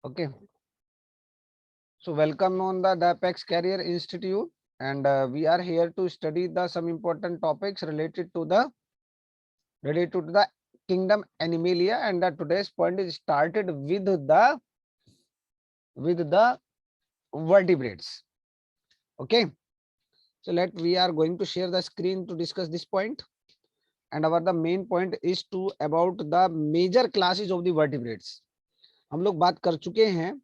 Okay, so welcome on the Apex Career Institute, and we are here to study the some important topics related to the kingdom Animalia, and the today's point is started with the vertebrates. Okay, so we are going to share the screen to discuss this point, and our the main point is to about the major classes of the vertebrates. हम लोग बात कर चुके हैं,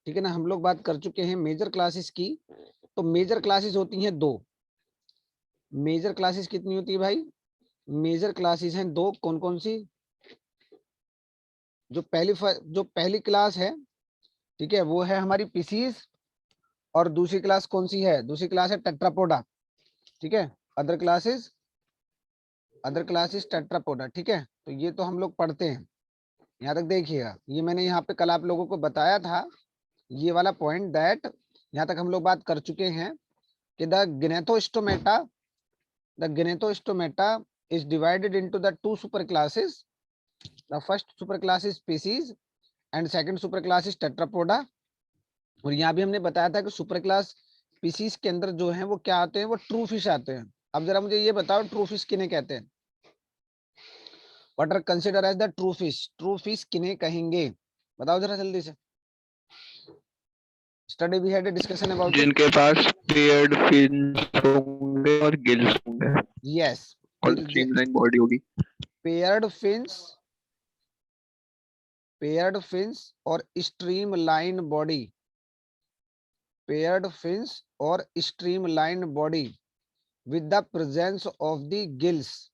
ठीक है ना, हम लोग बात कर चुके हैं मेजर क्लासेस की। तो मेजर क्लासेस होती हैं दो। मेजर क्लासेस कितनी होती है भाई? मेजर क्लासेस हैं दो। कौन कौन सी? जो पहली क्लास है, ठीक है, वो है हमारी पीसीज। और दूसरी क्लास कौन सी है? दूसरी क्लास है टेट्रापोडा। ठीक है, अदर क्लासेस टेट्रापोडा। ठीक है, तो ये तो हम लोग पढ़ते हैं। यहाँ तक देखिएगा, ये मैंने यहाँ पे कल आप लोगों को बताया था, ये वाला पॉइंट दैट यहाँ तक हम लोग बात कर चुके हैं कि the गिनेथोस्टोमेटा is divided into the two super classes. The first super class is species and second super class is tetrapoda. और यहाँ भी हमने बताया था कि सुपर क्लास स्पीसीज के अंदर जो है वो क्या आते हैं? वो ट्रू फिश आते हैं। अब जरा मुझे ये बताओ, ट्रू फिश किन्हें कहते हैं? What are consider as the true fish? True fish किन्हें कहेंगे? बताओ जरा जल्दी से। Study we had a discussion about it. जिनके पास पेयर्ड फिन्स होंगे और गिल्स होंगे यस, और स्ट्रीमलाइन बॉडी होगी। पेयर्ड फिन्स और स्ट्रीमलाइन बॉडी। पेयर्ड फिन्स और streamline body with the presence of the gills.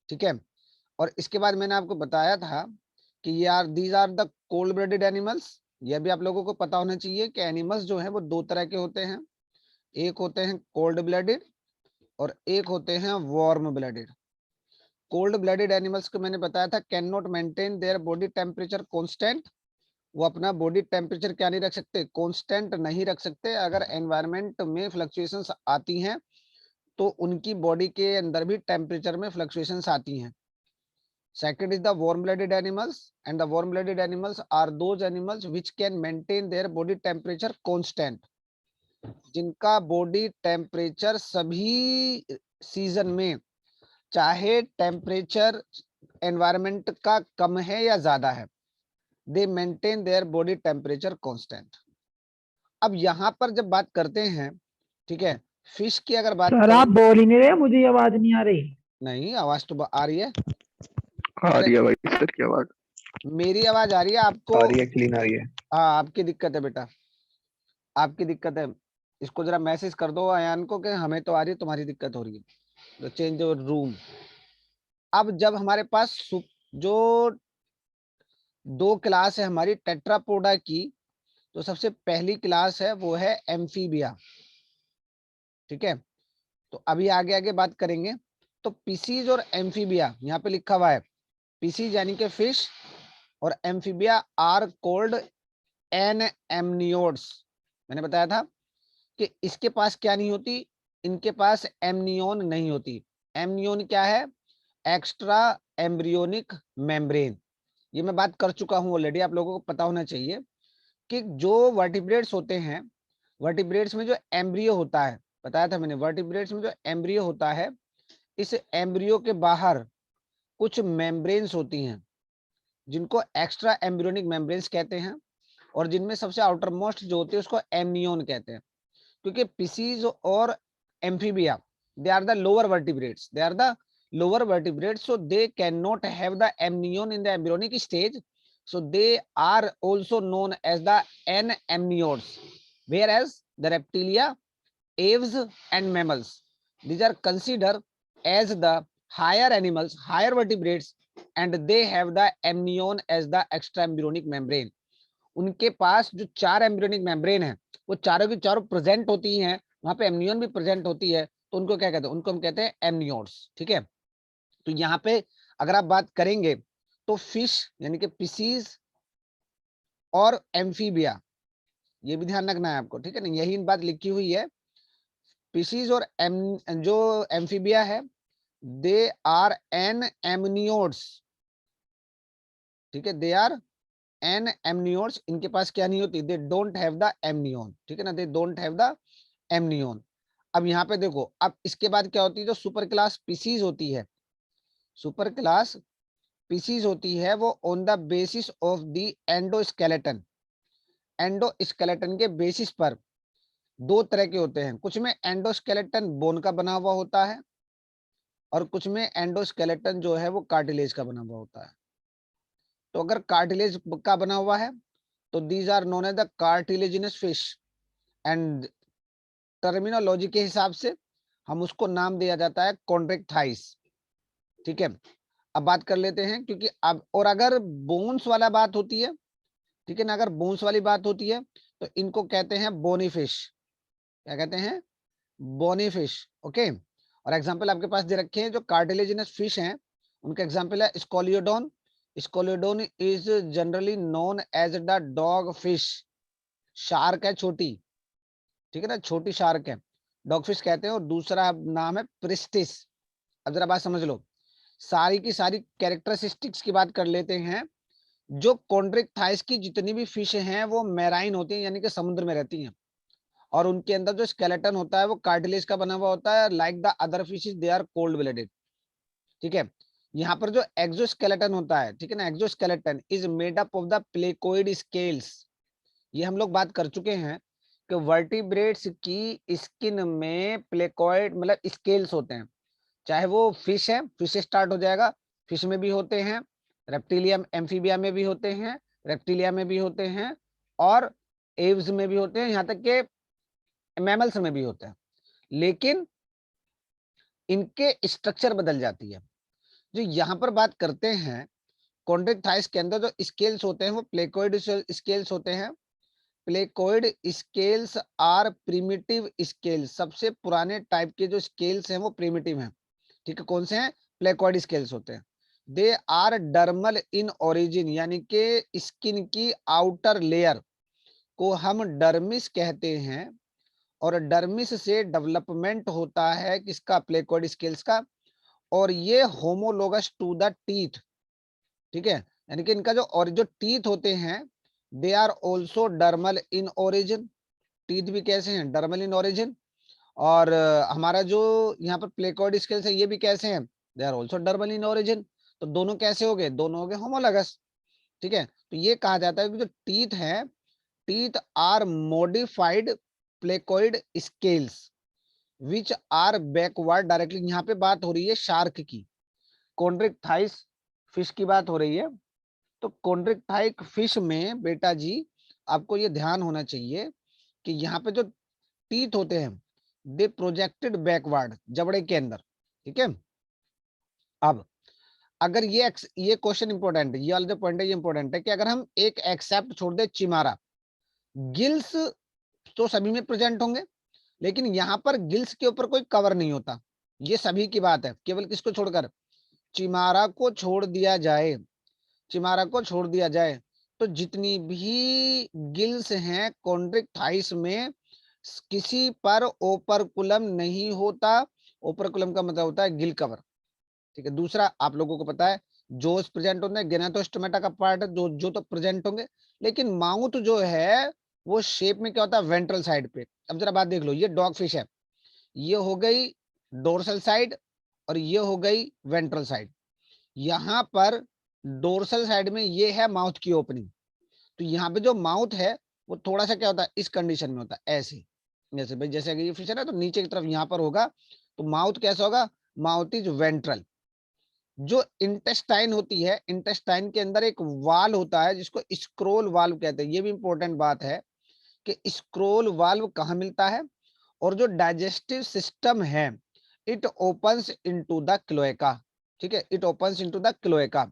ठीक है, और इसके बाद मैंने आपको बताया था कि these are the cold blooded animals. यह भी आप लोगों को पता होना चाहिए कि एनिमल्स जो है वो दो तरह के होते हैं। एक होते हैं कोल्ड ब्लडेड और एक होते हैं warm blooded. Cold blooded animals को मैंने बताया था can not maintain their body temperature constant. वो अपना बॉडी टेम्परेचर क्या नहीं रख सकते? कांस्टेंट नहीं रख सकते। अगर एनवायरनमेंट में फ्लक्चुएशंस आती हैं तो उनकी बॉडी के अंदर भी टेम्परेचर में फ्लक्चुएशंस आती हैं। Second is the warm-blooded animals, and the warm-blooded animals are those animals which can maintain their body temperature constant. जिनका बॉडी टेम्परेचर सभी सीजन में, चाहे टेम्परेचर एनवायरनमेंट का कम है या ज्यादा है, दे maintain their body temperature constant. अब यहाँ पर जब बात करते हैं, ठीक है, फिश की अगर बात सर आप करें, बोल ही नहीं रहे, मुझे आवाज नहीं आ रही। नहीं आवाज तो आ रही है। आ रही है भाई सर की आवाज। मेरी आवाज आ रही है आपको? आ रही है, क्लीन आ रही है। हाँ, आपकी दिक्कत है बेटा, आपकी दिक्कत है। इसको जरा मैसेज कर दो अयान को कि हमें तो आ रही है, तुम्हारी दिक्कत हो रही है, तो चेंज योर रूम। अब जब हमारे पास जो दो क्लास है हमारी टेट्रापोडा की, तो सबसे पहली क्लास है वो है एम्फीबिया। ठीक है, तो अभी आगे आगे बात करेंगे। तो पीसीज और एम्फीबिया यहाँ पे लिखा हुआ है। पीसीज यानी कि फिश और एम्फीबिया आर कोल्ड एमनियोड्स। मैंने बताया था कि इसके पास क्या नहीं होती? इनके पास एमनियोन नहीं होती। एमनियोन क्या है? Extra embryonic membrane. ये मैं बात कर चुका हूं ऑलरेडी, आप लोगों को पता होना चाहिए कि जो वर्टिब्रेट्स होते हैं, वर्टिब्रेट्स में जो एम्ब्रियो होता है, बताया था मैंने, वर्टिब्रेट्स में जो एम्ब्रियो होता है, इस एम्ब्रियो के बाहर कुछ मेम्ब्रेन्स होती हैं जिनको एक्स्ट्रा एम्ब्रियोनिक मेम्ब्रेन्स कहते हैं, और जिनमें सबसे आउटर मोस्ट जो होती है उसको एमनियोन कहते हैं। क्योंकि पीसीज और amphibia, they are the lower vertebrates, so they cannot have the amnion in the embryonic stage, so they are also known as the anemniotes. Whereas the reptilia, aves and mammals, these are considered as the higher animals, higher vertebrates, and they have the amnion as the extra embryonic membrane. उनके पास जो चार embryonic membrane है वो चारों की चारों present होती हैं, वहां पे एमनियन भी प्रेजेंट होती है, तो उनको क्या कहते हैं? उनको हम कहते हैं एमनियोट्स। ठीक है, तो यहाँ पे अगर आप बात करेंगे तो फिश यानी कि पीसीज और एम्फीबिया, ये भी ध्यान रखना है आपको, ठीक है ना, यही बात लिखी हुई है। पीसीज और जो एम्फीबिया है, दे आर एन एमनियोट्स। ठीक है, दे आर एन एमनियोन्स, इनके पास क्या नहीं होती, they don't have the amnion, ठीक है ना, they don't have the amnion. अब यहाँ पे देखो, अब इसके बाद क्या होती है, जो सुपर क्लास स्पीसीज होती है, सुपर क्लास स्पीसीज होती है, वो on the basis of the endoskeleton, endoskeleton के बेसिस पर दो तरह के होते हैं, कुछ में एंडोस्केलेटन बोन का बना हुआ होता है और कुछ में एंडोस्केलेटन जो है वो कार्टिलेज का बना हुआ होता है। तो अगर कार्टिलेज का बना हुआ है तो these are known as the cartilaginous fish, and terminology के हिसाब से हम उसको नाम दिया जाता है कॉन्ट्रैक्टाइल्स, ठीक है। अब बात कर लेते हैं, क्योंकि अब और अगर बोन्स वाला बात होती है, ठीक है ना, अगर बोन्स वाली बात होती है तो इनको कहते हैं बोनी फिश, क्या कहते हैं, बोनी फिश, ओके। और एग्जांपल आपके पास दे रखे हैं, जो कार्टिलेजिनस फिश हैं उनका एग्जांपल है scoliodon, scoliodon is generally known as the dog fish, shark है छोटी, ठीक है ना, छोटी शार्क है, डॉग फिश कहते हैं। और दूसरा नाम है प्रिस्टिस। अब जरा बात समझ लो, सारी की सारी कैरेक्टरिस्टिक्स की बात कर लेते हैं। जो कॉन्ट्रैक्टाइल्स की जितनी भी फिश हैं वो मैराइन होती हैं, यानी कि समुद्र में रहती हैं, और उनके अंदर जो स्केलेटन होता है वो कार्टिलेज का बना हुआ होता है, like the other fishes they are cold blooded, ठीक है। यहाँ पर जो एक्सोस्केलेटन होता है, ठीक है ना, exoskeleton is made up of the placoid scales, ये हम लोग बात कर चुके हैं कि वर्टिब्रेट्स की स्किन में प्लेकोइड मतलब स्केल्स होते हैं, चाहे वो फिश है, फिश से स्टार्ट हो जाएगा, फिश में भी होते हैं, रेप्टिलियम एम्फीबिया में भी होते हैं, रेप्टिलिया में भी होते हैं, और एव्स में भी होते हैं, यहाँ तक के मैमल्स में भी होते हैं, लेकिन इनके स्ट्रक्चर बदल जाती है। जो यहाँ पर बात करते हैं कॉन्ट्रैक्टाइल्स के अंदर जो स्केल्स होते हैं वो प्लेकोइड स्केल्स होते हैं। Placoid scales are primitive scales, सबसे पुराने टाइप के जो स्केल्स हैं वो प्रिमिटिव हैं, ठीक है। कौन से हैं, प्लेकोइड स्केल्स होते हैं। They are dermal in origin, यानी कि स्किन की आउटर लेयर को हम डर्मिस कहते हैं, और डर्मिस से डेवलपमेंट होता है किसका, प्लेकोइड स्केल्स का, और ये होमोलोगस टू द टीथ, ठीक है, यानी कि इनका जो और जो टीथ होते हैं they are also dermal in origin, teeth भी कैसे हैं, डर्मल इन ओरिजिन। और हमारा जो यहाँ पर प्लेकोइड स्केल्स है ये भी कैसे हैं, they are also dermal in origin. तो दोनों कैसे हो गए, दोनों हो गए होमोलोगस, ठीक है। तो ये कहा जाता है कि जो टीथ है, teeth are modified placoid scales which are backward directly. यहाँ पे बात हो रही है शार्क की, कॉन्ट्रैक्टाइल्स फिश की बात हो रही है। तो कॉन्ट्रैक्टाइल फिश में बेटा जी आपको ये ध्यान होना चाहिए कि यहाँ पे जो टीथ होते हैं दे प्रोजेक्टेड बैकवर्ड जबड़े के अंदर, ठीक है। अब अगर ये क्वेश्चन इंपॉर्टेंट है, ये वाला जो पॉइंट है ये इंपॉर्टेंट है कि अगर हम एक एक्सेप्ट छोड़ दे चिमारा, गिल्स तो सभी में प्रेजेंट होंगे, लेकिन यहाँ पर गिल्स के ऊपर कोई कवर नहीं होता, ये सभी की बात है, केवल किसको छोड़कर, चिमारा को छोड़ दिया जाए, चिमारा को छोड़ दिया जाए तो जितनी भी गिल्स हैं कॉन्ट्रैक्टाइल्स में किसी पर ओपरकुलम नहीं होता। ओपरकुलम का मतलब होता है गिल कवर, ठीक है। दूसरा आप लोगों को पता है जोस प्रेजेंट होते हैं, गेनाटोस्टोमेटा का पार्ट है जो तो प्रेजेंट होंगे, लेकिन माउथ जो है वो शेप में क्या होता है, वेंट्रल साइड पे। अब जरा बात देख लो, ये डॉग फिश है, ये हो गई डोर्सल साइड और ये हो गई वेंट्रल साइड। यहाँ पर डोर्सल साइड में ये है माउथ की ओपनिंग, तो यहाँ पे जो माउथ है वो थोड़ा सा क्या होता है, इस कंडीशन में होता है ऐसे, जैसे भाई जैसे अगर ये फिश है ना तो नीचे की तरफ यहाँ पर होगा, तो माउथ कैसा होगा, माउथ इज वेंट्रल। जो इंटेस्टाइन होती है, इंटेस्टाइन के अंदर एक वाल होता है जिसको स्क्रोल वाल्व कहते हैं। ये भी इंपॉर्टेंट बात है कि स्क्रोल वाल्व कहाँ मिलता है, और जो डाइजेस्टिव सिस्टम है it opens into the cloaca, ठीक है, it opens into the cloaca.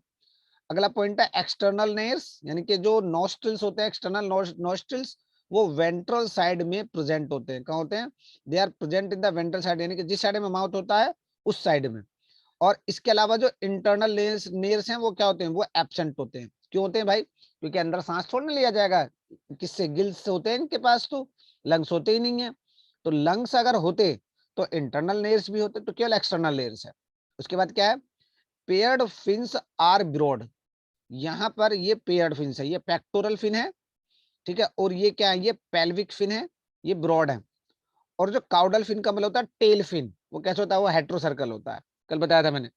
अगला पॉइंट है एक्सटर्नल नेयर्स, यानी कि जो नोस्ट्रिल्स होते हैं, एक्सटर्नल नोस्ट्रिल्स वो वेंट्रल साइड में प्रेजेंट होते हैं। कहाँ होते हैं, they are present in the ventral side, यानी कि जिस साइड में माउथ होता है उस साइड में। और इसके अलावा जो इंटरनल नेयर्स हैं वो क्या होते हैं, वो एब्सेंट होते हैं। क्यों होते हैं भाई, क्योंकि अंदर सांस छोड़ नहीं लिया जाएगा, किससे, गिल्स होते हैं इनके पास, तो लंग्स होते ही नहीं है। तो लंग्स अगर होते तो इंटरनल नेयर्स भी होते, तो केवल एक्सटर्नल नेयर्स है। उसके बाद क्या है, पेयर्ड फिन्स आर ब्रॉड, यहाँ पर ये पेयर्ड फिन है, ये पेक्टोरल फिन है, ठीक है, और ये क्या है, ये पेल्विक फिन है, ये ब्रॉड है। और जो काउडल फिन का मतलब होता है टेल फिन, वो कैसे होता है, वो हेट्रोसर्कल होता है, कल बताया था मैंने।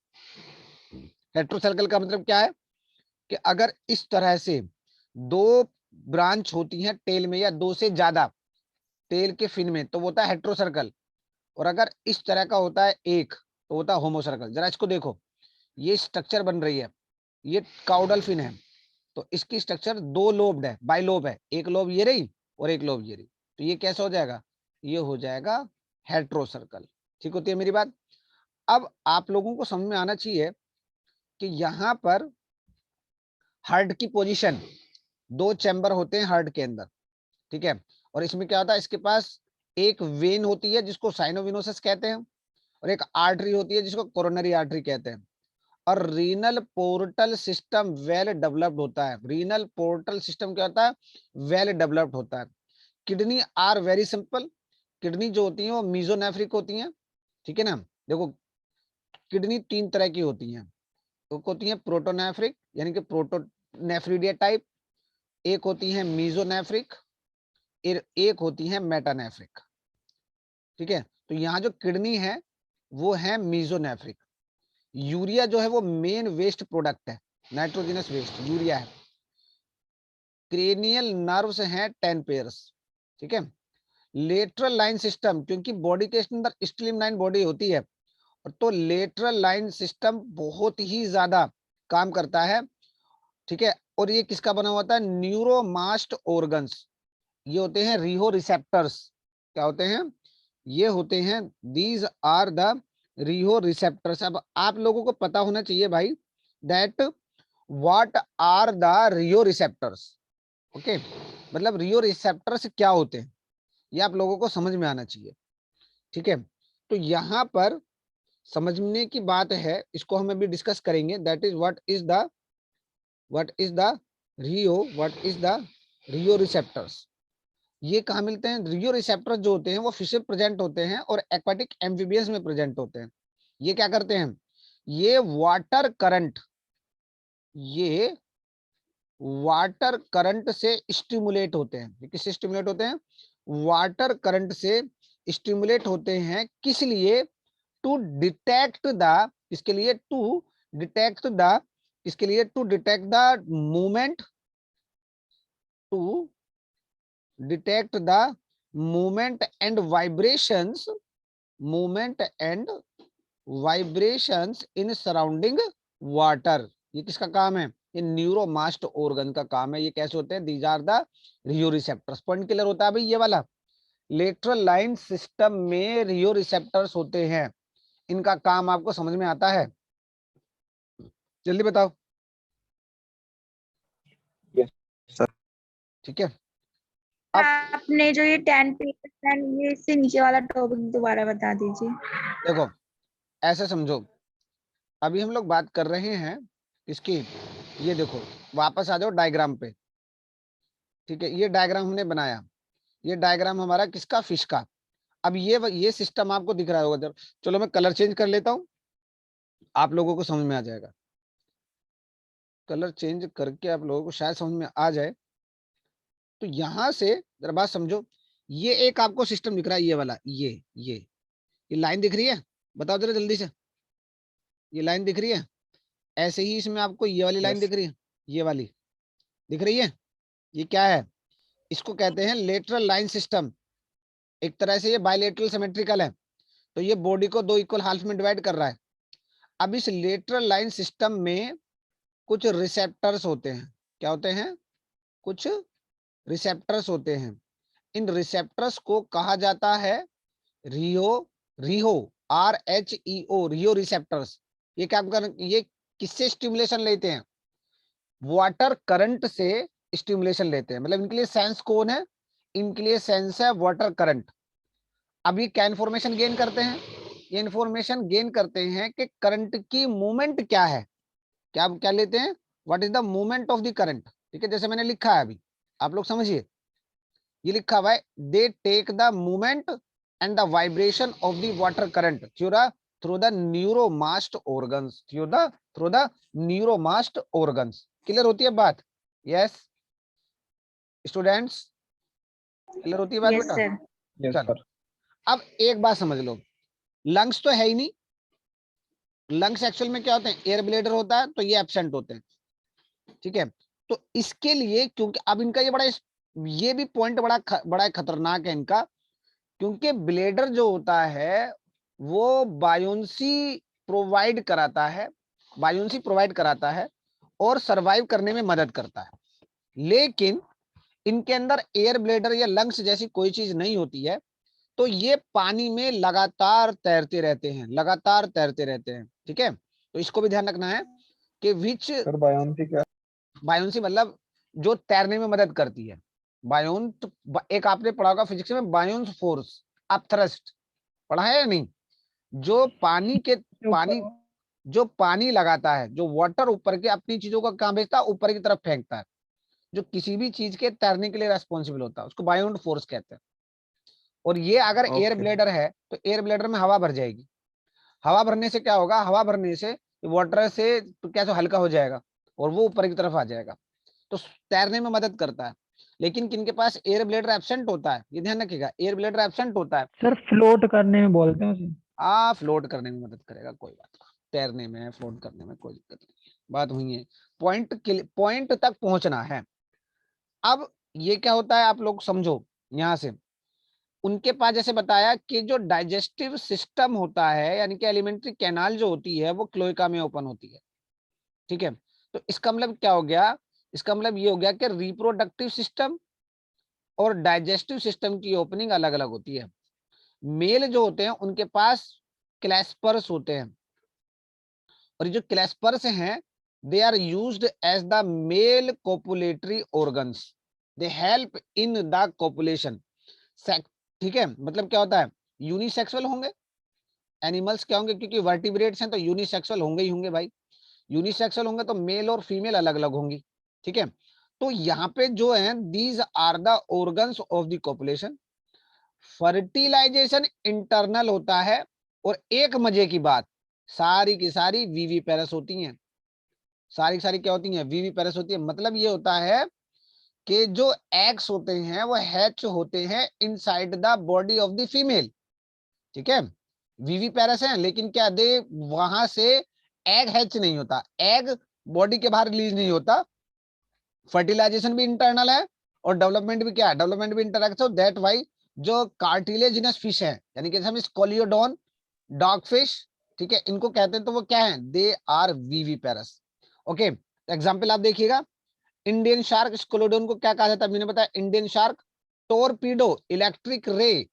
हेट्रोसर्कल का मतलब क्या है कि अगर इस तरह से दो ब्रांच होती हैं टेल में या दो से ज्यादा टेल के फिन में, तो वो होता है हेट्रोसर्कल। और अगर इस तरह का होता है एक, तो होता है होमोसर्कल। जरा इसको देखो, ये स्ट्रक्चर बन रही है, ये काउडल फिन है, तो इसकी स्ट्रक्चर दो लोब्ड है, बाइलोब है, एक लोब ये रही और एक लोब ये रही, तो ये कैसा हो जाएगा, ये हो जाएगा हेट्रोसर्कल। ठीक होती है मेरी बात। अब आप लोगों को समझ में आना चाहिए कि यहां पर हार्ट की पोजीशन, दो चैम्बर होते हैं हार्ट के अंदर, ठीक है, और इसमें क्या होता है, इसके पास एक वेन होती है जिसको साइनोविनोसिस कहते हैं, और एक आर्टरी होती है जिसको कोरोनरी आर्टरी कहते हैं। और renal portal system well developed होता है। रीनल पोर्टल सिस्टम क्या होता है, वेल डेवलप्ड होता है। Kidney are very simple. Kidney जो होती है वो मीजोनेफ्रिक होती है, ठीक है ना। देखो, किडनी तीन तरह की होती हैं, एक होती है प्रोटोनेफ्रिक यानी कि प्रोटोनेफ्रिडिया टाइप, एक होती है मीजोनेफ्रिक, एक होती है मेटानेफ्रिक, ठीक है। तो यहाँ जो किडनी है वो है मीजोनेफ्रिक। यूरिया जो है वो मेन वेस्ट प्रोडक्ट है, नाइट्रोजनस वेस्ट यूरिया है। क्रेनियल नर्व्स हैं 10 पेयर्स, ठीक है। लेटरल लाइन सिस्टम, क्योंकि बॉडी के अंदर स्ट्रीमलाइन बॉडी होती है, तो लेटरल लाइन सिस्टम बहुत ही ज्यादा काम करता है, ठीक है। और ये किसका बना हुआ था, न्यूरोमास्ट ऑर्गन्स, ये होते हैं रिहो रिसेप्टर्स। क्या होते हैं, ये होते हैं, these are the rheo receptors. अब आप लोगों को पता होना चाहिए भाई that what are the rheo receptors. Okay, मतलब रियो रिसेप्टर्स क्या होते हैं, ये आप लोगों को समझ में आना चाहिए, ठीक है। तो यहाँ पर समझने की बात है, इसको हम अभी डिस्कस करेंगे, that is what is the rheo receptors. ये कहाँ मिलते हैं, रियो रिसेप्टर्स जो होते हैं वो फिश में प्रेजेंट होते हैं और एक्वाटिक एम्फीबियंस में प्रेजेंट होते हैं। ये क्या करते हैं, ये वाटर करंट से स्टिमुलेट होते हैं। ये किससे स्टिमुलेट होते हैं, वाटर करंट से स्टिमुलेट होते हैं। किस लिए, टू डिटेक्ट द, इसके लिए टू डिटेक्ट द, इसके लिए to detect the movement, to detect the movement and vibrations, movement and vibrations in surrounding water. ये किसका काम है, ये न्यूरोमास्ट ऑर्गन का काम है। ये कैसे होते हैं, these are the rheo receptors. Point clear होता है भाई ये वाला। लेटरल लाइन सिस्टम में रियो रिसेप्टर्स होते हैं, इनका काम आपको समझ में आता है, जल्दी बताओ। Yes sir. ठीक है, अब आपने जो ये 10 पेजेस हैं, ये इससे नीचे वाला टॉपिक दोबारा बता दीजिए। देखो, ऐसे समझो, अभी हम लोग बात कर रहे हैं इसकी, ये देखो, वापस आ जाओ डायग्राम पे, ठीक है। ये डायग्राम हमने बनाया, ये डायग्राम हमारा किसका, फिश का। अब ये सिस्टम आपको दिख रहा होगा, चलो मैं कलर चेंज कर लेता हूं, आप लोगों को समझ में आ जाएगा। कलर चेंज करके आप लोगों को शायद समझ में आ जाए। तो यहां से जरा बात समझो, ये एक आपको सिस्टम दिख रहा है, ये वाला, ये लाइन दिख रही है, बताओ जरा जल्दी से, ये लाइन दिख रही है। ऐसे ही इसमें आपको ये वाली लाइन यस दिख रही है, ये वाली दिख रही है। ये क्या है, इसको कहते हैं लेटरल लाइन सिस्टम। एक तरह से ये बायलेटरल सिमेट्रिकल है, तो ये बॉडी को दो इक्वल हाफ में डिवाइड कर रहा है। अब इस लेटरल लाइन सिस्टम में कुछ रिसेप्टर्स होते हैं। क्या होते हैं, कुछ रिसेप्टर्स होते हैं। इन रिसेप्टर्स को कहा जाता है रियो, रिहो, RHEO, रियो रिसेप्टर्स। ये क्या कर, ये किससे स्टिमुलेशन लेते हैं, वाटर करंट से स्टिमुलेशन लेते हैं। मतलब इनके लिए सेंस कौन है, इनके लिए सेंस है वाटर करंट। अब ये क्या इन्फॉर्मेशन गेन करते हैं, ये इन्फॉर्मेशन गेन करते हैं कि करंट की मूवमेंट क्या है। क्या क्या लेते हैं, what is the movement of the current, ठीक है। जैसे मैंने लिखा है अभी, आप लोग समझिए, ये लिखा हुआ है, they take the movement and the vibration of the water current through the neuromast organs, through the neuromast organs. Clear होती है बात? यस स्टूडेंट्स, क्लियर होती है बात यस बेटा? सर। यस चलो सर। अब एक बात समझ लो, लंग्स तो है ही नहीं, लंग्स एक्चुअल में क्या होते हैं, एयर ब्लेडर होता है, तो ये एब्सेंट होते हैं, ठीक है। तो इसके लिए, क्योंकि अब इनका ये बड़ा, ये भी पॉइंट बड़ा खतरनाक है इनका, क्योंकि ब्लेडर जो होता है वो बायोन्सी प्रोवाइड कराता है, बायोन्सी प्रोवाइड कराता है और सरवाइव करने में मदद करता है, लेकिन इनके अंदर एयर ब्लेडर या लंग्स जैसी कोई चीज नहीं होती है, तो ये पानी में लगातार तैरते रहते हैं, लगातार तैरते रहते हैं, ठीक है। तो इसको भी ध्यान रखना है कि विच, सर बायोन्सी क्या? बायोन्सी मतलब जो तैरने में मदद करती है, बायोन्ट, एक आपने पढ़ा होगा फिजिक्स में बायोन्स फोर्स, आप थ्रस्ट पढ़ा है या नहीं? जो पानी के, पानी, जो पानी लगाता है, जो वाटर ऊपर के अपनी चीजों का काम भेजता है, ऊपर की तरफ फेंकता है, जो किसी भी चीज के तैरने के लिए रेस्पॉन्सिबल होता है, उसको बायोन्ट फोर्स कहते हैं। और ये अगर एयर ओके। ब्लेडर है तो एयर ब्लेडर में हवा भर जाएगी, हवा भरने से क्या होगा, हवा भरने से वाटर से तो क्या, हल्का हो जाएगा और वो ऊपर की तरफ आ जाएगा, तो तैरने में मदद करता है। लेकिन किनके पास एयर ब्लेडर एब्सेंट होता है, ये ध्यान रखिएगा, एयर ब्लेडर एब्सेंट होता है, सर फ्लोट करने में बोलते हैं उसे। फ्लोट करने में मदद करेगा, कोई बात नहीं, तैरने में फ्लोट करने में कोई दिक्कत नहीं है, बात हुई है, पॉइंट तक पहुंचना है। अब ये क्या होता है आप लोग समझो, यहां से उनके पास जैसे बताया कि जो डाइजेस्टिव सिस्टम होता है, यानी कि एलिमेंट्री कैनाल जो होती है वो क्लोएका में ओपन होती है, ठीक है। तो इसका मतलब क्या हो गया, इसका मतलब ये हो गया कि रिप्रोडक्टिव सिस्टम और डाइजेस्टिव सिस्टम की ओपनिंग अलग अलग होती है। मेल जो होते हैं उनके पास क्लैस्पर्स होते हैं, और ये जो क्लैस्पर्स हैं they are used as the male copulatory organs, they help in the copulation, ठीक है। मतलब क्या होता है, यूनिसेक्सुअल होंगे एनिमल्स, क्या होंगे, क्योंकि वर्टिब्रेट्स हैं तो यूनिसेक्सुअल होंगे ही होंगे भाई, यूनिसेक्सुअल होंगे तो मेल और फीमेल अलग अलग होंगी, ठीक है। तो यहाँ पे जो है these are the organs of the copulation, fertilization internal होता है, और एक मजे की बात, सारी की सारी वीवी पेरस होती हैं, सारी की सारी क्या होती हैं, वीवी पेरस होती है। मतलब ये होता है कि जो एग्स होते हैं वो हैच होते हैं inside the body of the female, ठीक है। वीवी पेरस है, लेकिन क्या दे, वहां से एग हैच नहीं होता, एग बॉडी के बाहर रिलीज नहीं होता, फर्टिलाइजेशन भी इंटरनल है और डेवलपमेंट भी क्या है, डेवलपमेंट भी इंटरनल, दैट वाई जो कार्टिलेजिनस फिश है, यानी कि हम स्कोलियोडॉन, डॉग फिश, ठीक है, इनको कहते हैं, तो वो क्या है, they are viviparous. Okay, example आप देखिएगा, इंडियन शार्क स्कोलोडोन को क्या कहा जाता है, मैंने बताया Indian shark, torpedo, electric ray,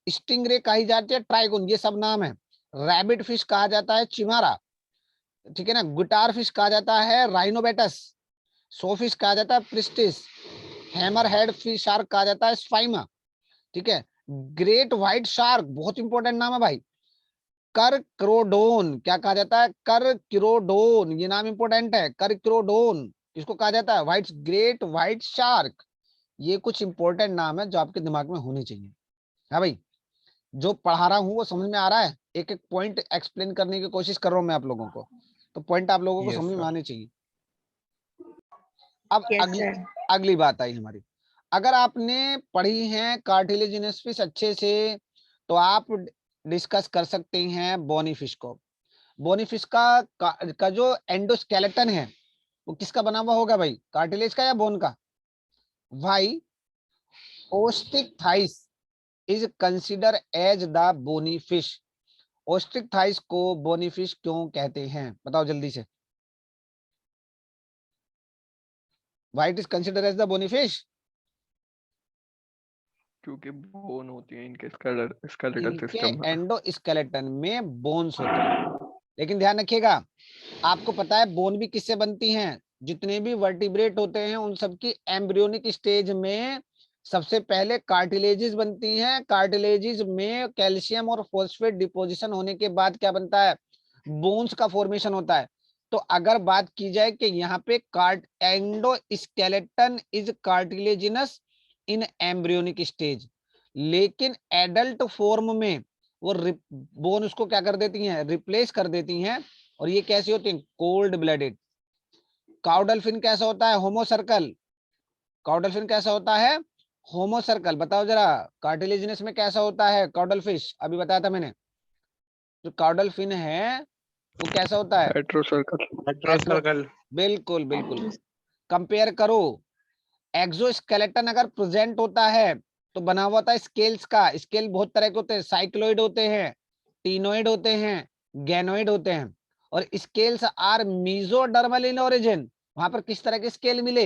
sting रे कही जाती है, ट्राइगोन, ये सब नाम है। रैबिट फिश कहा जाता है चिमारा, ठीक है ना, गुटार फिश कहा जाता है राइनोबेटस, सोफिश कहा जाता है priestess, hammer head fish shark कहा जाता है स्पाइमा, ठीक है। ग्रेट व्हाइट शार्क बहुत इंपॉर्टेंट नाम है भाई, करक्रोडोन क्या कहा जाता है, करक्रोडोन, ये नाम इंपॉर्टेंट है, करक्रोडोन इसको कहा जाता है, व्हाइट, ग्रेट व्हाइट शार्क, ये कुछ इंपॉर्टेंट नाम है जो आपके दिमाग में होने चाहिए। हाँ भाई, जो पढ़ा रहा हूँ वो समझ में आ रहा है, एक एक पॉइंट एक्सप्लेन करने की कोशिश कर रहा हूँ मैं आप लोगों को, तो पॉइंट आप लोगों को यस समझ में सर। आने चाहिए। अब यस अगली, सर। अगली बात आई हमारी, अगर आपने पढ़ी है कार्टिलेजिनस फिश अच्छे से, तो आप डिस्कस कर सकते हैं बोनी फिश को। बोनी फिश का जो एंडोस्केलेटन है वो किसका बना हुआ होगा भाई, कार्टिलेज का या बोन का? भाई Osteichthyes is consider as the bony fish, Osteichthyes को बोनी फिश क्यों कहते हैं, बताओ जल्दी से। Why it is consider as the bony fish? क्योंकि बोन होती है इनके स्केलेटल इनके सिस्टम में। एंडोस्केलेटन में बोन्स होते हैं, लेकिन ध्यान रखिएगा, आपको पता है बोन भी किससे बनती हैं, जितने भी वर्टिब्रेट होते हैं उन सबकी एम्ब्रियोनिक स्टेज में सबसे पहले कार्टिलेजेस बनती हैं, कार्टिलेजेस में कैल्शियम और फॉस्फेट डिपोजिशन होने के बाद क्या बनता है, बोन्स का फॉर्मेशन होता है। तो अगर बात की जाए कि यहाँ पे endoskeleton is cartilaginous in embryonic stage, लेकिन एडल्ट फॉर्म में वो बोन उसको क्या कर देती हैं, रिप्लेस कर देती हैं, और ये कैसी होती हैं, कोल्ड ब्लडेड, काउडल फिन कैसा होता है? होमो सर्कल। काउडल फिन कैसा होता है? होमो सर्कल। बताओ जरा, कार्टिलेजिनस में कैसा होता है काउडल फिश? अभी बताया था मैंने, जो काउडल फिन है वो कैसा होता है? Hetero circle. हेट्रो, बिल्कुल बिल्कुल। कंपेयर करो, एक्सोस्केलेटन अगर प्रेजेंट होता है तो बना हुआ था स्केल्स का। स्केल बहुत तरह के होते हैं, साइक्लोइड होते हैं, टीनोइड होते हैं, गैनोइड होते हैं। और scales are mesodermal in origin. वहां पर किस तरह के स्केल मिले?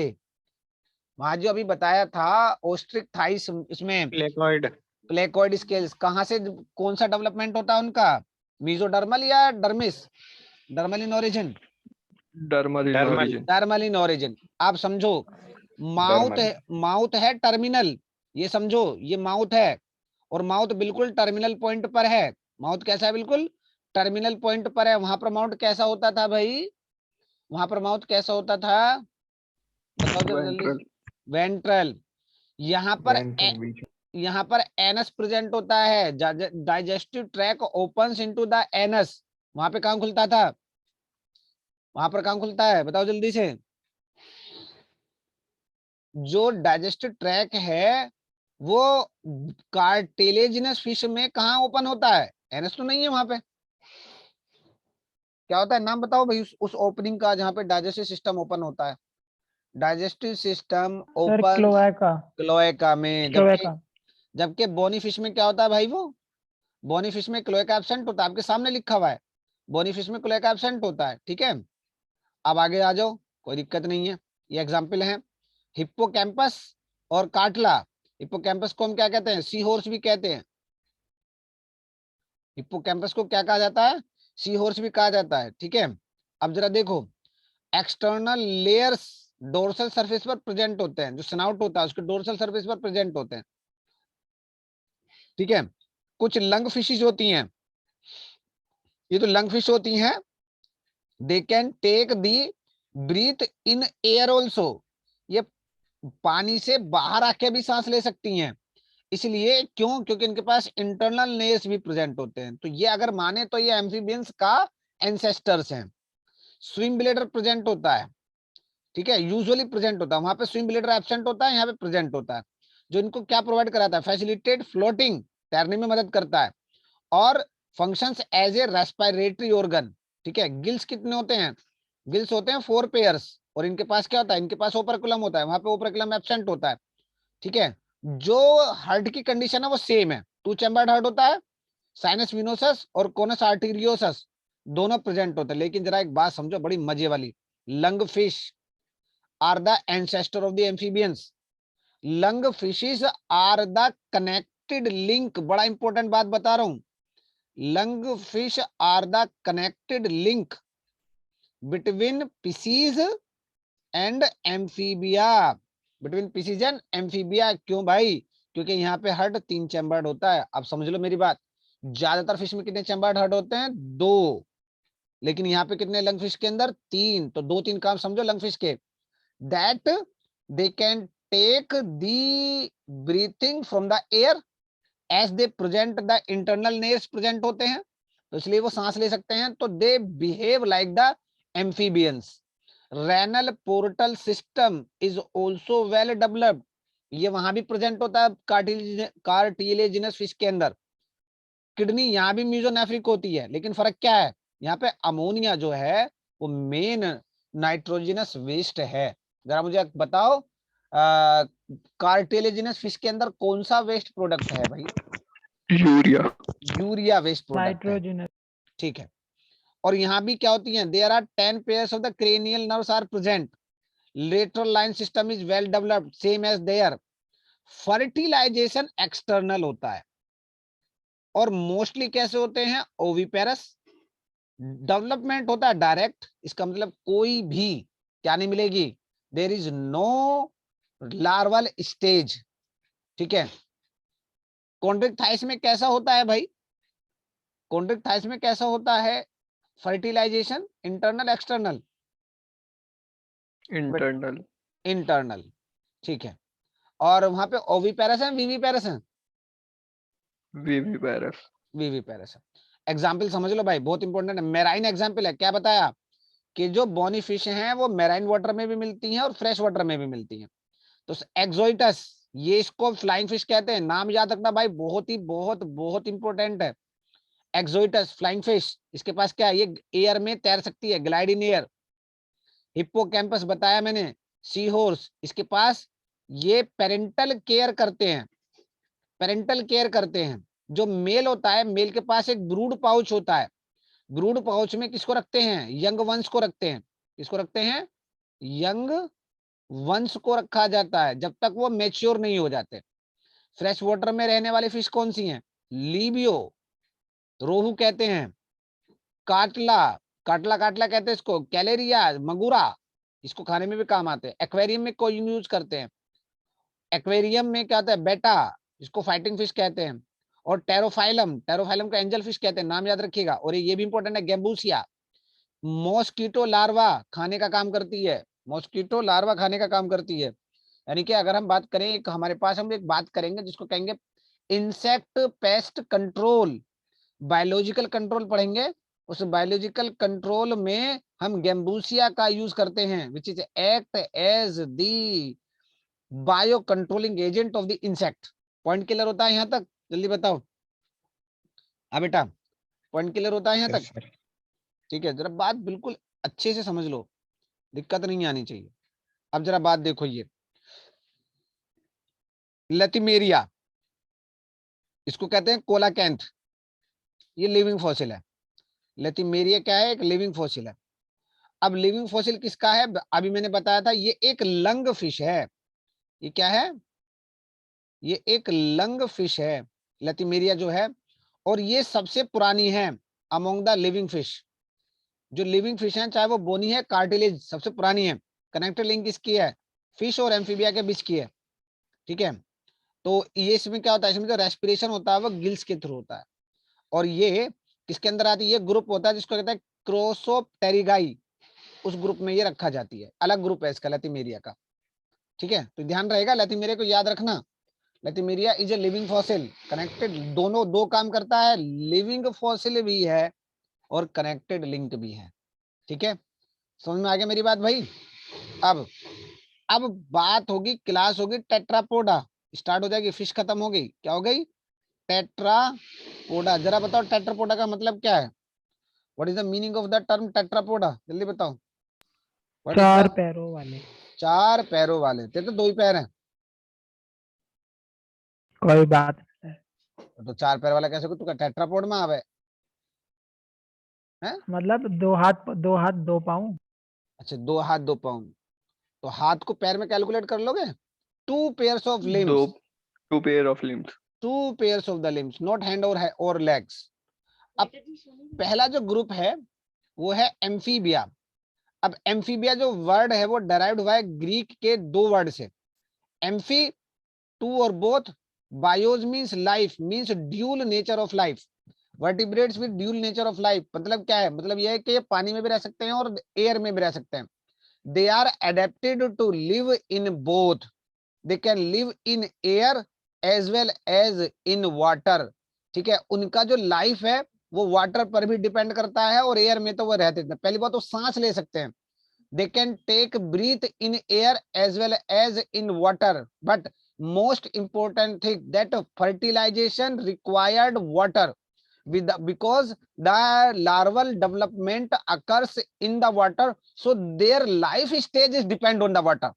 वहां जो अभी बताया था ओस्ट्रिक थाइस, इसमें प्लेकोइड स्केल्स कहाँ से, कौन सा डेवलपमेंट होता है उनका? मीजोडर्मल या dermis? Dermal in origin, dermal in origin. Terminal in origin. आप समझो, माउथ है, माउथ है टर्मिनल, ये समझो ये माउथ है, और माउथ बिल्कुल टर्मिनल पॉइंट पर है। माउथ कैसा है? बिल्कुल टर्मिनल पॉइंट पर है। वहां पर माउथ कैसा होता था भाई? वहां पर माउथ कैसा होता था? बताओ जरा जल्दी। वेंट्रल। वेंट्रल। यहाँ पर यहाँ पर एनस प्रेजेंट होता है। Digestive track opens into the anus. वहां पे काम खुलता था, वहां पर काम खुलता है, बताओ जल्दी से। जो डाइजेस्टिव ट्रैक है वो कार्टिलेजिनस फिश में कहाँ ओपन होता है? एनस तो नहीं है वहां पे। क्या होता है? नाम बताओ भाई उस ओपनिंग का जहाँ पे डाइजेस्टिव सिस्टम ओपन होता है। Digestive system sir open cloaca. Cloaca में। जबकि क्लोएका। जबकि बोनी फिश में क्या होता है भाई? वो बोनी फिश में क्लोएका एब्सेंट होता है, आपके सामने लिखा हुआ है। बोनी फिश में क्लोएका एब्सेंट होता है, ठीक है। अब आगे आ जाओ, कोई दिक्कत नहीं है, ये एग्जाम्पल है। हिप्पोकैम्पस और कार्टिला। हिप्पोकैम्पस को हम क्या कहते हैं? सी हॉर्स भी कहते हैं। हिप्पोकैम्पस को क्या कहा जाता है? सी हॉर्स भी कहा जाता है, ठीक है। अब जरा देखो, एक्सटर्नल लेयर्स डोर्सल सरफेस पर प्रेजेंट होते हैं। जो स्नाउट होता है उसके डोर्सल सरफेस पर प्रेजेंट होते हैं, ठीक है। कुछ लंग फिशेज होती हैं, ये तो लंग फिश होती हैं। They can take the breath in air also. ये पानी से बाहर आके भी सांस ले सकती हैं। इसलिए क्यों? क्योंकि इनके पास इंटरनल नेल्स भी प्रेजेंट होते हैं। तो ये अगर माने तो ये एम्फीबियंस का एंसेस्टर्स हैं। स्विम ब्लेडर प्रेजेंट होता है, ठीक है, यूजुअली प्रेजेंट होता है। वहां पे स्विम ब्लेडर एब्सेंट होता है, यहाँ पे प्रेजेंट होता है। जो इनको क्या प्रोवाइड कराता है? फैसिलिटेट फ्लोटिंग, तैरने में मदद करता है। और functions as a respiratory organ, ठीक है। गिल्स कितने होते हैं? गिल्स होते हैं 4 पेयर्स। और इनके पास क्या होता है? इनके पास ओपरकुलम होता है, वहां पे ओपरकुलम एब्सेंट होता है, ठीक है। जो हार्ट की कंडीशन है वो सेम है, 2 चैम्बर्ड हार्ट होता है। साइनस विनोसस और कोनस आर्टेरियोसस दोनों प्रेजेंट होते हैं। लेकिन जरा एक बात समझो बड़ी मजे वाली, lung fish are the ancestor of the amphibians. Lung fishes are the connected link, बड़ा इंपॉर्टेंट बात बता रहा हूं। Lung fish are the connected link between Pisces and amphibia. Between Pisces and amphibia. क्यों भाई? क्योंकि यहाँ पे हर्ट 3 चैम्बर्ड होता है। अब समझ लो मेरी बात, ज्यादातर फिश में कितने चैम्बर्ड हर्ट होते हैं? 2। लेकिन यहाँ पे कितने लंग फिश के अंदर? 3। तो 2-3 काम समझो लंग फिश के, that they can take the breathing from the air as they present the internal nares present होते हैं, तो इसलिए वो सांस ले सकते हैं। तो they behave like the amphibians. Renal portal system is also well developed. ये वहां भी प्रेजेंट होता है कार्टिलेजिनस फिश के अंदर। किडनी यहाँ भी मीजोनेफ्रिक होती है, लेकिन फर्क क्या है? यहाँ पे अमोनिया जो है वो मेन नाइट्रोजनस वेस्ट है। जरा मुझे बताओ, कार्टिलेजिनस फिश के अंदर कौन सा वेस्ट प्रोडक्ट है भाई? यूरिया। यूरिया वेस्ट प्रोडक्ट है, नाइट्रोजन। ठीक है। और यहाँ भी क्या होती है? There are 10 pairs of the cranial nerves are present. Lateral line system is well developed same as there. Fertilization external होता है, और मोस्टली कैसे होते हैं? ओविपेरस। डेवलपमेंट होता है डायरेक्ट। इसका मतलब कोई भी क्या नहीं मिलेगी? There is no larval stage, ठीक है। कॉन्ड्रिक थाइस में कैसा होता है भाई? कॉन्ड्रिक थाइस में कैसा होता है fertilization? Internal external? Internal. Internal, ठीक है। और वहां पे ओविपेरस है, वीवीपेरस है? विविपेरस। वीवीपेरस है। एग्जाम्पल समझ लो भाई, बहुत इंपॉर्टेंट है, मेराइन एग्जाम्पल है। क्या बताया? कि जो बॉनी फिश हैं वो मैराइन वाटर में भी मिलती हैं और फ्रेश वाटर में भी मिलती हैं। तो एक्सोइटस, ये इसको फ्लाइंग फिश कहते हैं, नाम याद रखना भाई, बहुत ही बहुत बहुत इंपॉर्टेंट है। एक्सोइटस फ्लाइंग फिश, इसके पास क्या है, ये एयर में तैर सकती है, ग्लाइड इन एयर। हिप्पोकैम्पस बताया मैंने, सी हॉर्स, इसके पास ये पेरेंटल केयर करते हैं, पेरेंटल केयर करते हैं। जो मेल होता है, मेल के पास एक ब्रूड पाउच होता है, ब्रूड पाउच में किसको रखते हैं, यंग वंश को रखते हैं। किसको रखते हैं, यंग वंश को रखा जाता है जब तक वो मैच्योर नहीं हो जाते। फ्रेश वाटर में रहने वाली फिश कौन सी हैं, लीबियो, रोहू कहते हैं, काटला, काटला काटला कहते हैं इसको, कैलेरिया, मगुरा, इसको खाने में भी काम आते हैं। एक्वेरियम में कोई यूज करते हैं, एक्वेरियम में क्या होता है, बेटा, इसको फाइटिंग फिश कहते हैं। और टेरोफाइलम, टेरोफाइलम का एंजल फिश कहते हैं, नाम याद रखिएगा। और ये भी इंपॉर्टेंट है, गैम्बूसिया, मॉस्किटो लार्वा खाने का काम करती है, मॉस्किटो लार्वा खाने का काम करती है। यानी कि अगर हम बात करें, एक हमारे पास हम एक बात करेंगे जिसको कहेंगे insect pest control, biological control पढ़ेंगे। उस बायोलॉजिकल कंट्रोल में हम गैम्बूसिया का यूज करते हैं, which is act as the bio controlling agent of the insect. Point clear होता है यहाँ तक, जल्दी बताओ। हाँ बेटा, पॉइंट क्लियर होता है यहाँ तक, ठीक है। जरा बात बिल्कुल अच्छे से समझ लो, दिक्कत नहीं आनी चाहिए। अब जरा बात देखो, ये लेटिमेरिया, इसको कहते हैं कोलाकैंथ, ये लिविंग फॉसिल है। लेटिमेरिया क्या है, एक लिविंग फॉसिल है। अब लिविंग फॉसिल किसका है, अभी मैंने बताया था, ये एक लंग फिश है। ये क्या है, ये एक लंग फिश है, लेटिमेरिया जो है। और ये सबसे पुरानी है अमोंग द लिविंग फिश। जो लिविंग फिश है, चाहे वो बोनी है, कार्टिलेज, सबसे पुरानी है। कनेक्टेड लिंक इसकी है, फिश और एम्फीबिया के बीच की है, ठीक है। तो ये इसमें क्या होता है, इसमें जो रेस्पिरेशन होता है वो गिल्स के थ्रू होता है। और ये किसके अंदर आती है, ये ग्रुप होता है जिसको कहते हैं क्रोसोप्टेरिगाई, उस ग्रुप में ये रखा जाती है। अलग ग्रुप है इसका, लेटिमेरिया का, ठीक है। तो ध्यान रहेगा, लेटिमेरिया को याद रखना। Latimeria is a living fossil, connected, दोनों दो काम करता है, लिविंग फॉसिल भी है और कनेक्टेड लिंक भी है, ठीक है। समझ में आ गया मेरी बात भाई। अब बात होगी, क्लास होगी टेट्रापोडा, स्टार्ट हो जाएगी, फिश खत्म हो गई, क्या हो गई, टेट्रापोडा। जरा बताओ टेट्रापोडा का मतलब क्या है, what is the meaning of the term Tetrapoda, जल्दी बताओ। व्हाट इज चार द, पैरों वाले। चार पैरों वाले, तेरे तो दो ही पैर हैं। कोई बात नहीं। तो चार पैर वाला कैसे, तू टेट्रापोड में आवे हैं। मतलब दो हाथ दो पाँव। अच्छा, दो हाथ दो पाँव, तो हाथ को पैर में कैलकुलेट कर लोगे, टू पेयर्स ऑफ दो, limbs, two pair of limbs. Two pairs of the limbs, not hand और लेग्स। अब पहला जो ग्रुप है वो है एम्फीबिया। अब एम्फीबिया जो वर्ड है वो डराइव्ड हुआ है ग्रीक के दो वर्ड से, एम्फी, टू और both, bios means life, means dual nature of life, vertebrates with dual nature of life. मतलब क्या है, मतलब यह है कि ये पानी में भी रह सकते हैं और एयर में भी रह सकते हैं। They are adapted to live in both, they can live in air as well as in water, ठीक है। उनका जो लाइफ है वो वाटर पर भी डिपेंड करता है और एयर में तो वो रहते हैं। पहली बात तो सांस ले सकते हैं, they can take breathe in air as well as in water, but most important thing that fertilization required water because the larval development occurs in the water, so their life stage is depend on the water.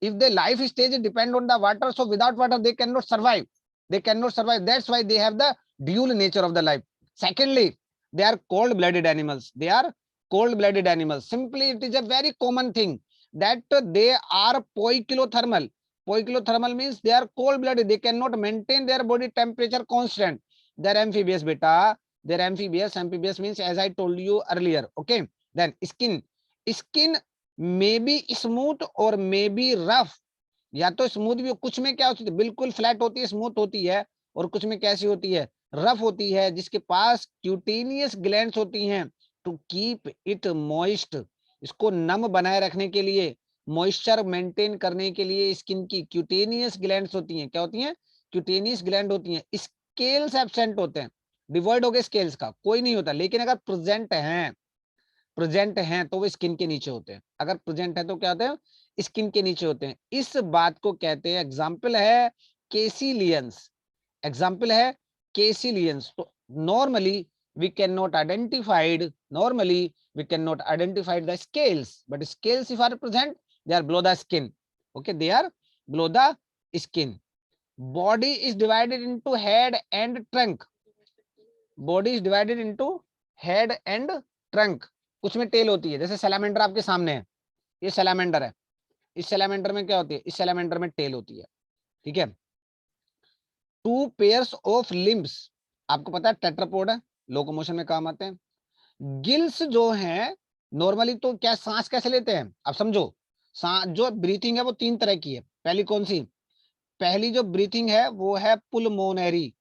If their life stage depend on the water, so without water they cannot survive, they cannot survive. That's why they have the dual nature of the life. Secondly, they are cold blooded animals, they are cold-blooded animals. Simply, it is a very common thing that they are poikilothermal. Poikilothermal means they are cold-blooded. They cannot maintain their body temperature constant. They are amphibious, beta. They are amphibious. Amphibious means, as I told you earlier. Okay. Then skin. Skin may be smooth or may be rough. या तो smooth भी, कुछ में क्या होती है, बिल्कुल flat होती है, स्मूथ होती है, और कुछ में कैसी होती है, रफ होती है, जिसके पास क्यूटेनियस ग्लैंड्स होती हैं टू कीप इट मॉइस्ट, इसको नम बनाए रखने के लिए, मॉइस्चर मेंटेन करने के लिए स्किन की क्यूटेनियस ग्लैंड्स होती हैं। क्या होती हैं, क्यूटेनियस ग्लैंड होती हैं। स्केल्स एब्सेंट होते हैं, डिवॉइड हो गए स्केल्स का, कोई नहीं होता, लेकिन अगर प्रेजेंट हैं, प्रेजेंट हैं तो वो स्किन के नीचे होते हैं, अगर प्रेजेंट है तो क्या होते हैं, स्किन के नीचे होते हैं। इस बात को कहते हैं, एग्जाम्पल है केसिलियंस, एग्जाम्पल है केसिलियंस। तो normally we cannot identified normally we cannot identify the scales, but scales if are present they are below the skin. Okay, they are below the skin. Body is divided into head and trunk. Body is divided into head and trunk. कुछ में tell होती है, जैसे salamander आपके सामने है, ये salamander है, इस सैलामेंडर में क्या होती है, इस सैलामेंडर में टेल होती है। ठीक है, 2 पेयर्स ऑफ लिम्ब्स, आपको पता है टेट्रापोड है, लोकोमोशन में काम आते हैं। गिल्स जो हैं नॉर्मली तो क्या सांस कैसे लेते हैं, आप समझो, जो ब्रीथिंग है वो 3 तरह की है। पहली कौन सी, पहली जो ब्रीथिंग है वो है पुल्मोनरी।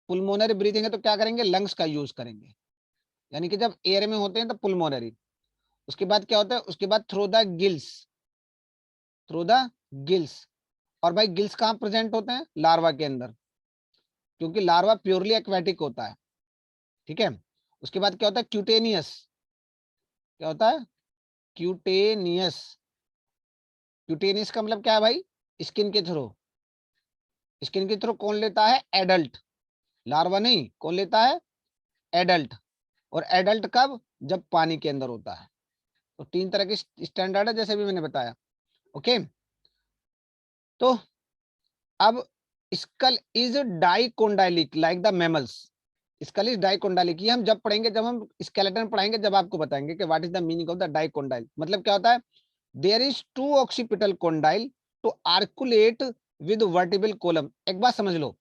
पुल्मोनरी ब्रीथिंग है तो क्या करेंगे, लंग्स का यूज करेंगे, यानी कि जब एयर में होते हैं तो पुल्मोनरी। उसके बाद क्या होता है, उसके बाद through the gills, through the gills. और भाई गिल्स कहाँ प्रेजेंट होते हैं, लार्वा के अंदर, क्योंकि लार्वा प्योरली एक्वेटिक होता है। ठीक है, उसके बाद क्या होता है, क्यूटेनियस, क्या होता है, क्यूटेनियस। क्यूटेनियस का मतलब क्या है भाई, स्किन के थ्रू। स्किन के थ्रू कौन लेता है, एडल्ट, लार्वा नहीं, कौन लेता है, एडल्ट। और एडल्ट कब, जब पानी के अंदर होता है। तो 3 तरह के स्टैंडर्ड है, जैसे भी मैंने बताया। ओके, तो अब skull is dicondylic like the mammals. Skull is dicondylic, ये हम जब पढ़ेंगे, जब हम स्केलेटन पढ़ाएंगे, जब आपको बताएंगे कि what is the meaning of the dicondyle. मतलब क्या होता है, there is 2 occipital condyle to articulate with vertebral column. एक बात समझ लो,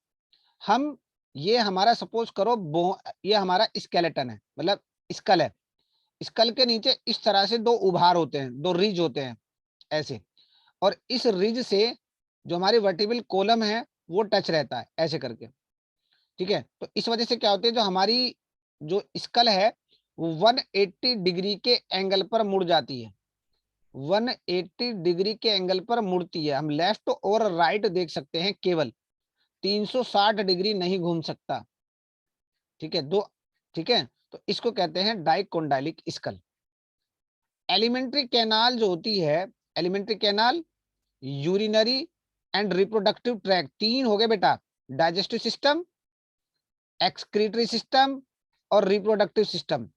हम ये हमारा सपोज करो ये हमारा स्केलेटन है, मतलब स्कल है, स्कल के नीचे इस तरह से 2 उभार होते हैं, 2 रिज होते हैं ऐसे, और इस रिज से जो हमारी वर्टिबल कॉलम है वो टच रहता है ऐसे करके। ठीक है, तो इस वजह से क्या होती है, जो हमारी जो स्कल है वो 180 डिग्री के एंगल पर मुड़ जाती है, 180 डिग्री के एंगल पर मुड़ती है। हम लेफ्ट और राइट देख सकते हैं, केवल 360 डिग्री नहीं घूम सकता। ठीक है, ठीक है, तो इसको कहते हैं डाइकोंडाइलिक स्कल। एलिमेंट्री कैनाल जो होती है, alimentary canal, urinary and reproductive tract, 3 हो गए बेटा, डाइजेस्टिव सिस्टम, एक्सक्रीटरी सिस्टम और reproductive system.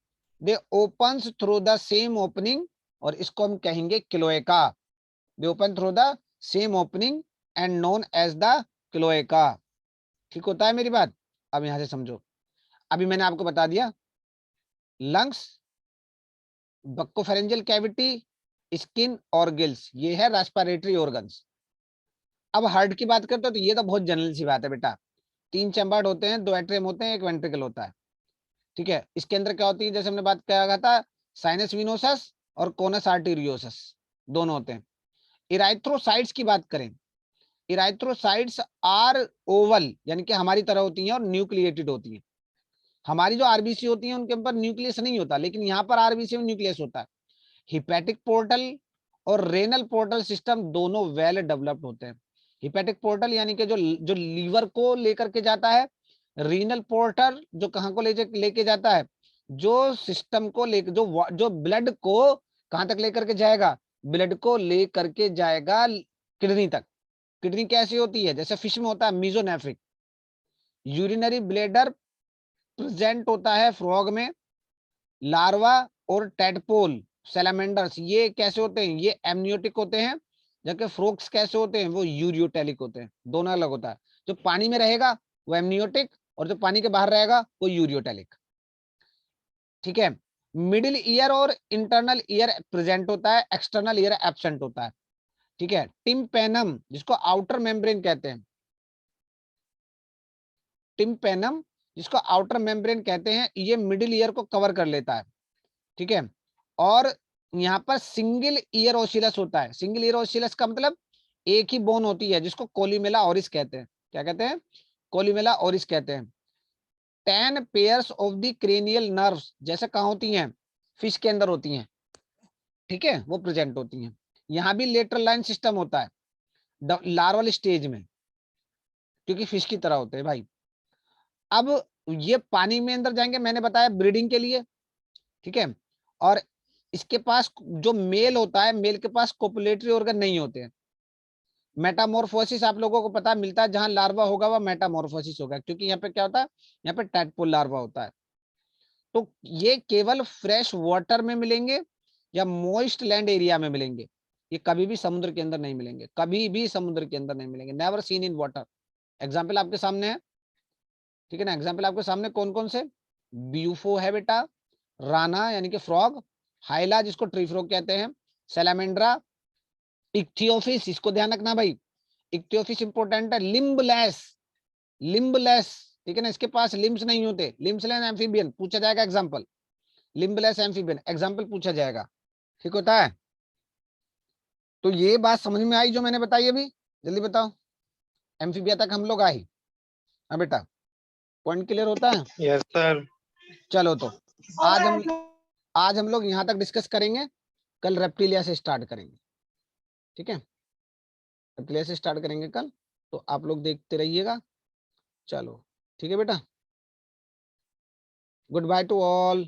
They opens through the same opening, और इसको हम कहेंगे cloaca. They open through the same opening and known as the cloaca. ठीक होता है मेरी बात, अब यहां से समझो। अभी मैंने आपको बता दिया लंग्स, बक्कोफेरेंजियल कैविटी, स्किन और गिल्स, ये है रेस्पिरेटरी ऑर्गन्स। अब हार्ट की बात करते हो तो ये तो बहुत जनरल सी बात है बेटा, 3 चैम्बर्ड होते हैं, 2 एट्रियम होते हैं, 1 वेंट्रिकल होता है। ठीक है, इसके अंदर क्या होती है, जैसे हमने बात किया था, साइनस विनोसस और कोनस आर्टेरियोसस, दोनों होते हैं। इराइथ्रोसाइट्स की बात करें, इराइथ्रोसाइट्स आर ओवल, यानी कि हमारी तरह होती हैं और न्यूक्लिएटेड होती हैं। हमारी जो आरबीसी होती है उनके ऊपर न्यूक्लियस नहीं होता, लेकिन यहाँ पर आरबीसी में न्यूक्लियस होता है। हिपैटिक पोर्टल और रेनल पोर्टल सिस्टम दोनों वेल डेवलप्ड होते हैं। हिपैटिक पोर्टल यानी कि जो लीवर को लेकर के जाता है, रीनल पोर्टल जो कहाँ को लेके जाता है, जो सिस्टम को लेकर, जो ब्लड को कहाँ तक लेकर के जाएगा, ब्लड को लेकर के जाएगा किडनी तक। किडनी कैसी होती है, जैसे फिश में होता है मीजोनेफ्रिक। यूरिनरी ब्लेडर प्रेजेंट होता है फ्रॉग में। लार्वा और टेडपोल, सैलामेंडर्स, ये कैसे होते हैं, ये एमनियोटिक होते हैं, जबकि फ्रॉग्स कैसे होते हैं, वो यूरियोटेलिक होते हैं। दोनों अलग होता है, जो पानी में रहेगा वो एमनियोटिक, और जो पानी के बाहर रहेगा वो यूरियोटेलिक। ठीक है, मिडिल ईयर और इंटरनल ईयर प्रेजेंट होता है, एक्सटर्नल ईयर एब्सेंट होता है। ठीक है, टिम्पेनम जिसको आउटर मेम्ब्रेन कहते हैं, टिम्पेनम जिसको आउटर मेम्ब्रेन कहते हैं, ये मिडिल ईयर को कवर कर लेता है। ठीक है, और यहाँ पर सिंगल ईयर ओसिलस होता है। सिंगल ईयर ओसिलस का मतलब एक ही बोन होती है, जिसको कोलिमेला ओरिस कहते हैं। क्या कहते हैं, कोलिमेला ओरिस कहते हैं। 10 pairs of the cranial nerves, जैसे कहाँ होती हैं, फिश के अंदर होती हैं। ठीक है, वो प्रेजेंट होती हैं। यहाँ भी लेटरल लाइन सिस्टम होता है लार्वल स्टेज में, क्योंकि फिश की तरह होते हैं भाई। अब ये पानी में अंदर जाएंगे, मैंने बताया ब्रीडिंग के लिए, ठीक है। और इसके पास जो मेल होता है, मेल के पास कोपुलेटरी ऑर्गन नहीं होते हैं। मेटामॉर्फोसिस आप लोगों को पता मिलता है, जहां लार्वा होगा वह मेटामॉर्फोसिस होगा, क्योंकि यहाँ पे क्या होता है, यहाँ पे टैडपोल लार्वा होता है। तो ये केवल फ्रेश वाटर में मिलेंगे या मॉइस्ट लैंड एरिया में मिलेंगे। ये कभी भी समुद्र के अंदर नहीं मिलेंगे, कभी भी समुद्र के अंदर नहीं मिलेंगे, never seen in water. Example आपके सामने है, ठीक है ना, एग्जाम्पल आपके सामने कौन कौन से, ब्यूफो है बेटा, राना यानी कि फ्रॉग, हाइला जिसको ट्री फ्रॉग कहते हैं, सैलामेंड्रा, इक्थियोफिस, इसको ध्यान रखना भाई, इक्थियोफिस इंपॉर्टेंट है, लिम्बलेस, लिम्बलेस, ठीक है ना, इसके पास लिम्स नहीं होते, लिम्सलेस एम्फीबियन पूछा जाएगा एग्जाम्पल, लिम्बलेस एम्फीबियन एग्जाम्पल पूछा जाएगा, ठीक होता है। तो ये बात समझ में आई जो मैंने बताई अभी, जल्दी बताओ, एम्फीबिया तक हम लोग आए। हाँ बेटा, पॉइंट क्लियर होता है। Yes sir. चलो तो आज हम लोग यहाँ तक डिस्कस करेंगे, कल रेप्टिलिया से स्टार्ट करेंगे, ठीक है, रेप्टिलिया से स्टार्ट करेंगे कल, तो आप लोग देखते रहिएगा। चलो ठीक है बेटा, गुड बाय टू ऑल।